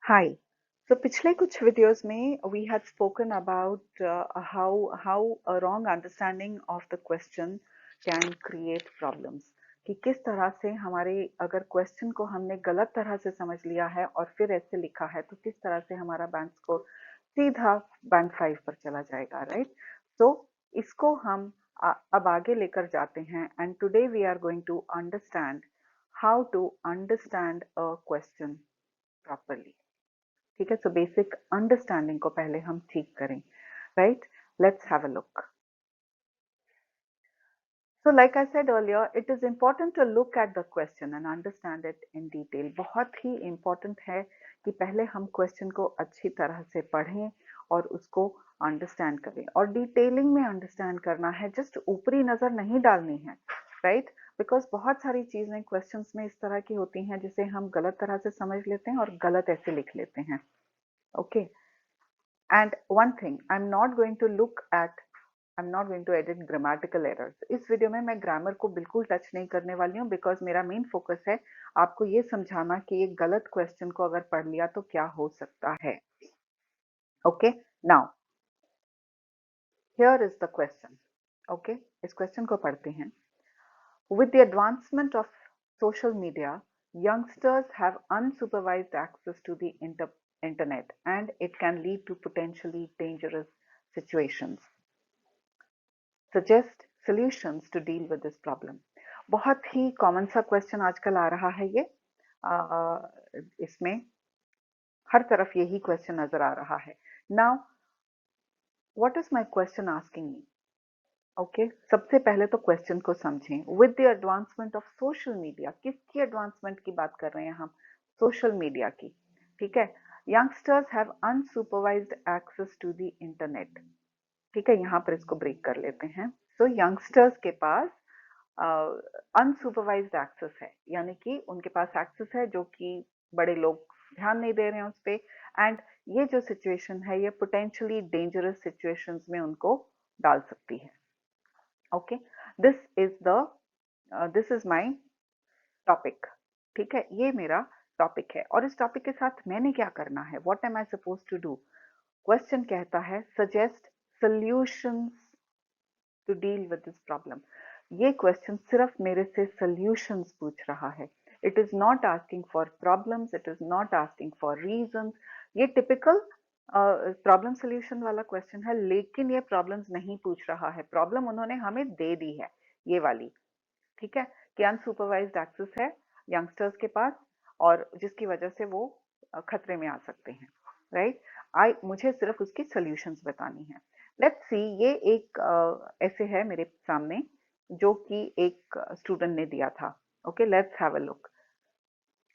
Hi. So पिछले कुछ videos में we had spoken about how a wrong understanding of the question can create problems. कि किस तरह से हमारे अगर क्वेश्चन को हमने गलत तरह से समझ लिया है और फिर ऐसे लिखा है तो किस तरह से हमारा बैंक स्कोर सीधा बैंक 5 पर चला जाएगा, राइट? तो इसको हम अब आगे लेकर जाते हैं and today we are going to understand how to understand a question properly. ठीक है, सो बेसिक अंडरस्टैंडिंग को पहले हम ठीक करें, right? Let's have a look. So like I said earlier, it is important to look at the question and understand it in detail. बहुत ही important है कि पहले हम question को अच्छी तरह से पढ़ें और उसको understand करें और detailing में understand करना है, just ऊपरी नजर नहीं डालनी है, right? Because बहुत सारी चीजें questions में इस तरह की होती हैं जिसे हम गलत तरह से समझ लेते हैं और गलत ऐसे लिख लेते हैं, okay? And one thing, I'm not going to edit grammatical errors. इस वीडियो में मैं ग्रामर को बिल्कुल टच नहीं करने वाली हूँ बिकॉज मेरा मेन फोकस है आपको ये समझाना कि एक गलत क्वेश्चन को अगर पढ़ लिया तो क्या हो सकता है। Okay, now here is the question. Okay, इस क्वेश्चन को पढ़ते हैं। With the advancement of social media, youngsters have unsupervised access to the internet and it can lead to potentially dangerous situations. Suggest solutions to deal with this problem. बहुत ही common सा question आजकल आ रहा है ये। इसमें हर तरफ यही क्वेश्चन नजर आ रहा है। Now what is my question asking me? Okay, सबसे पहले तो क्वेश्चन को समझें। With the advancement of social media, किसकी एडवांसमेंट की बात कर रहे हैं हम? सोशल मीडिया की। ठीक है, youngsters have unsupervised access to the internet. ठीक है, यहां पर इसको ब्रेक कर लेते हैं। सो यंगस्टर्स के पास अनसुपरवाइज्ड एक्सेस है, यानी कि उनके पास एक्सेस है जो कि बड़े लोग ध्यान नहीं दे रहे हैं उस पर। एंड ये जो सिचुएशन है ये पोटेंशियली डेंजरस सिचुएशंस में उनको डाल सकती है। Okay, this is my topic. ठीक है, ये मेरा टॉपिक है और इस टॉपिक के साथ मैंने क्या करना है? What am I suppose to do? Question कहता है suggest solutions to deal with this problem. ये क्वेश्चन सिर्फ मेरे से सॉल्यूशंस पूछ रहा है। It is not asking for problems, it is not asking for reasons. ये टिपिकल प्रॉब्लम सॉल्यूशन वाला क्वेश्चन है, लेकिन ये प्रॉब्लम्स नहीं पूछ रहा है। प्रॉब्लम उन्होंने हमें दे दी है, ये वाली। ठीक है, कि अनसुपरवाइज्ड एक्सेस है यंगस्टर्स के पास और जिसकी वजह से वो खतरे में आ सकते हैं, राइट? मुझे सिर्फ उसकी सॉल्यूशंस बतानी है। लेट्स सी, ये एक ऐसे है मेरे सामने जो कि एक स्टूडेंट ने दिया था। Okay, let's have a look.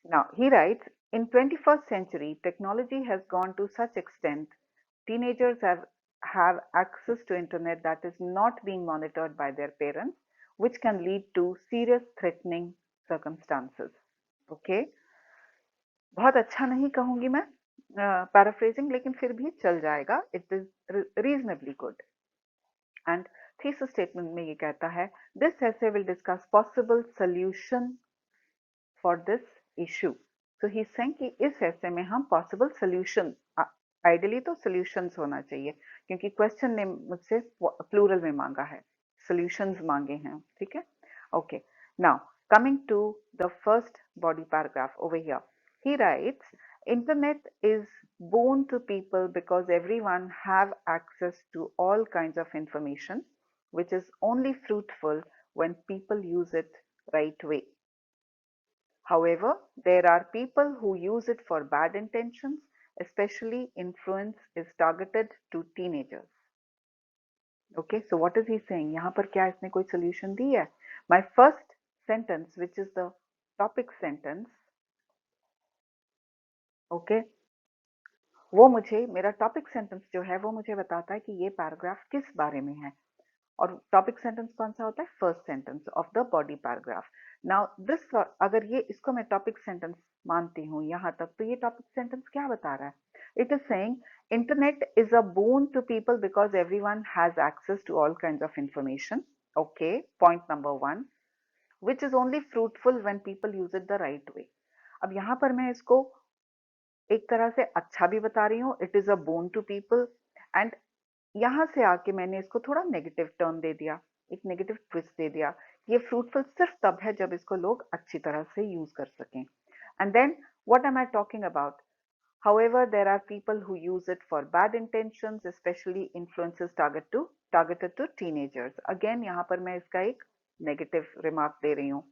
Now he rights, in 21st century technology has gone to such extent teenagers have access to internet that is not being monitored by their parents which can lead to serious threatening circumstances. Okay, बहुत अच्छा नहीं कहूंगी मैं paraphrasing, लेकिन फिर भी चल जाएगा। It is reasonably good. And thesis statement में ये कहता है this essay will discuss possible solution for this issue. So he's saying कि इस ऐसे में हम possible solution, आइडियली तो solutions होना चाहिए क्योंकि क्वेश्चन ने मुझसे प्लूरल में मांगा है, solutions मांगे हैं। ठीक है, okay. Now coming to the first body paragraph over here, he writes, internet is boon to people because everyone have access to all kinds of information which is only fruitful when people use it right way. However, there are people who use it for bad intentions, especially influence is targeted to teenagers. Okay, so what is he saying? यहाँ पर क्या इसने कोई solution दी है? My first sentence, which is the topic sentence, okay, वो मुझे, मेरा topic sentence जो है वो मुझे बताता है कि ये पैराग्राफ किस बारे में है। और टॉपिक सेंटेंस कौन सा होता है? First sentence of the body paragraph. Now this, अगर ये इसको मैं टॉपिक सेंटेंस मानती हूँ यहाँ तक, तो ये टॉपिक सेंटेंस क्या बता रहा है? It is saying internet is a boon to people because everyone has access to all kinds of information. Okay, point number 1, which is only fruitful when people use it the right way. अब यहाँ पर मैं इसको एक तरह से अच्छा भी बता रही हूँ, it is a boon to people, and यहाँ से आके मैंने इसको थोड़ा नेगेटिव टर्न दे दिया, एक नेगेटिव ट्विस्ट दे दिया। ये फ्रूटफुल सिर्फ तब है जब इसको लोग अच्छी तरह से यूज कर सकें। And then what am I talking about? However, there are people who use it for bad intentions, especially influences targeted to teenagers. Again, यहाँ पर मैं इसका एक negative remark दे रही हूँ.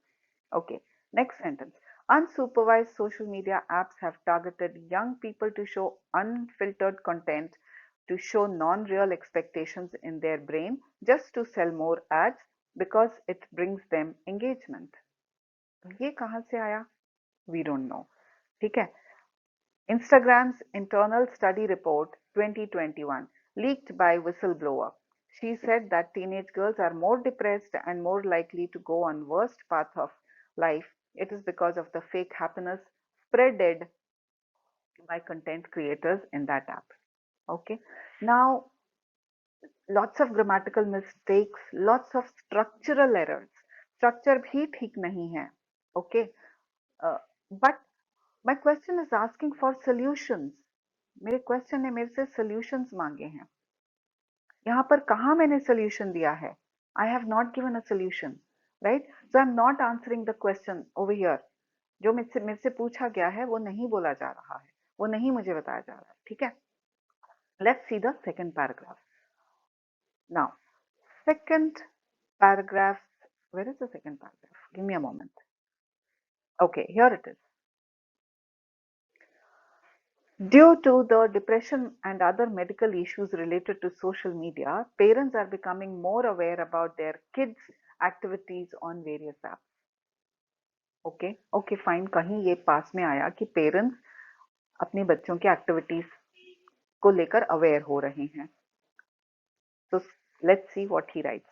Okay, next sentence. Unsupervised social media apps have targeted young people to show unfiltered content, to show non-real expectations in their brain, just to sell more ads because it brings them engagement. ये कहाँ से आया? We don't know. ठीक है? Instagram's internal study report 2021, leaked by whistleblower. She said that teenage girls are more depressed and more likely to go on worst path of life. It is because of the fake happiness spreaded by content creators in that app. Okay. Now, lots of grammatical mistakes, lots of structural errors. Structure भी ठीक नहीं है. Okay. But my question is asking for solutions. मेरे question ने मेरे से solutions मांगे हैं. यहाँ पर कहाँ मैंने सॉल्यूशन दिया है? I have not given a solution, right? So I am not answering the question over here. जो मेरे से पूछा गया है वो नहीं बोला जा रहा है, वो नहीं मुझे बताया जा रहा है. ठीक है, let's see the second paragraph. Now second paragraph, where is the second paragraph? Give me a moment. Okay, here it is. Due to the depression and other medical issues related to social media, parents are becoming more aware about their kids' activities on various apps. Okay, okay, fine. कहीं ये पास में आया कि parents अपने बच्चों के activities को लेकर अवेयर हो रहे हैं. So let's see what he writes.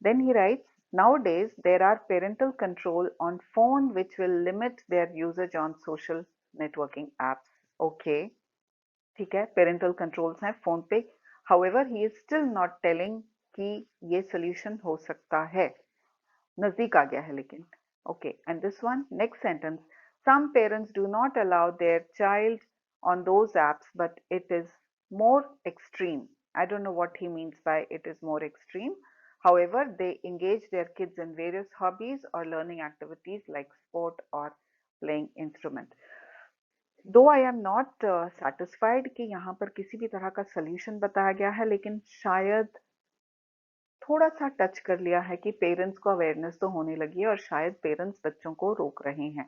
Then he writes, nowadays there are parental control on phone which will limit their usage on social networking apps. Okay. ठीक है, पेरेंटल कंट्रोल्स हैं फोन पे. However he is still not telling कि ये solution हो सकता है. नजदीक आ गया है लेकिन. Okay, and this one, next sentence. Some parents do not allow their child on those apps, but it is more extreme. I don't know what he means by it is more extreme. However, they engage their kids in various hobbies or learning activities like sport or playing instrument. दो I am not satisfied कि यहाँ पर किसी भी तरह का solution बताया गया है, लेकिन शायद थोड़ा सा टच कर लिया है कि पेरेंट्स को अवेयरनेस तो होने लगी है और शायद पेरेंट्स बच्चों को रोक रहे हैं.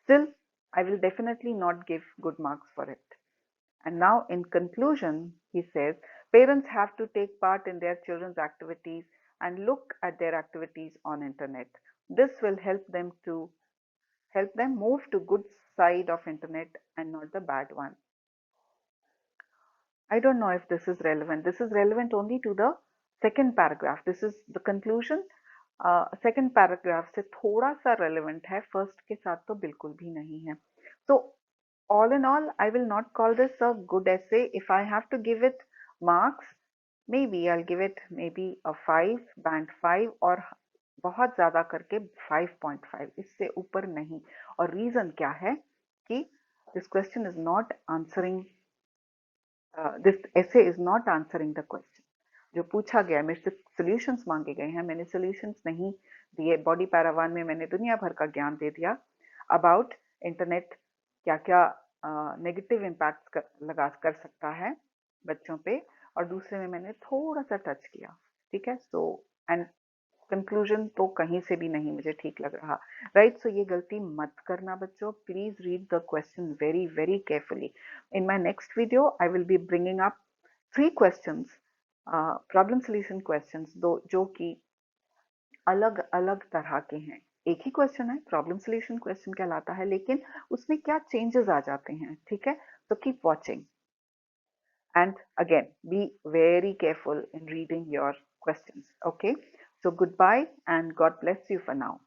Still I will definitely not give good marks for it. And now in conclusion, he says, parents have to take part in their children's activities and look at their activities on internet. This will help them move to good side of internet and not the bad one. I don't know if this is relevant. This is relevant only to the second paragraph. This is the conclusion. Second paragraph से थोड़ा सा relevant है, first के साथ तो बिल्कुल भी नहीं है. So all in all, I will not call this a good essay. If I have to give it marks, maybe I'll give it maybe a 5, band 5, और बहुत ज़्यादा करके 5.5, इससे ऊपर नहीं. और reason क्या है कि this question is not answering this essay is not answering the question. जो पूछा गया, मेरे से सॉल्यूशंस मांगे गए हैं, मैंने सॉल्यूशंस नहीं दिए. बॉडी पैरावान में मैंने दुनिया भर का ज्ञान दे दिया अबाउट इंटरनेट, क्या क्या नेगेटिव इम्पैक्ट लगा कर सकता है बच्चों पे, और दूसरे में मैंने थोड़ा सा टच किया. ठीक है, सो एंड कंक्लूजन तो कहीं से भी नहीं मुझे ठीक लग रहा, राइट? सो ये गलती मत करना बच्चों. Please read the question very very carefully. In my next video I will be bringing up 3 questions, problem solution questions, दो जो कि अलग अलग तरह के हैं. एक ही क्वेश्चन है, प्रॉब्लम सॉल्यूशन क्वेश्चन कहलाता है, लेकिन उसमें क्या चेंजेस आ जाते हैं. ठीक है, so keep watching. And again, be very careful in reading your questions. Okay, so goodbye and God bless you for now.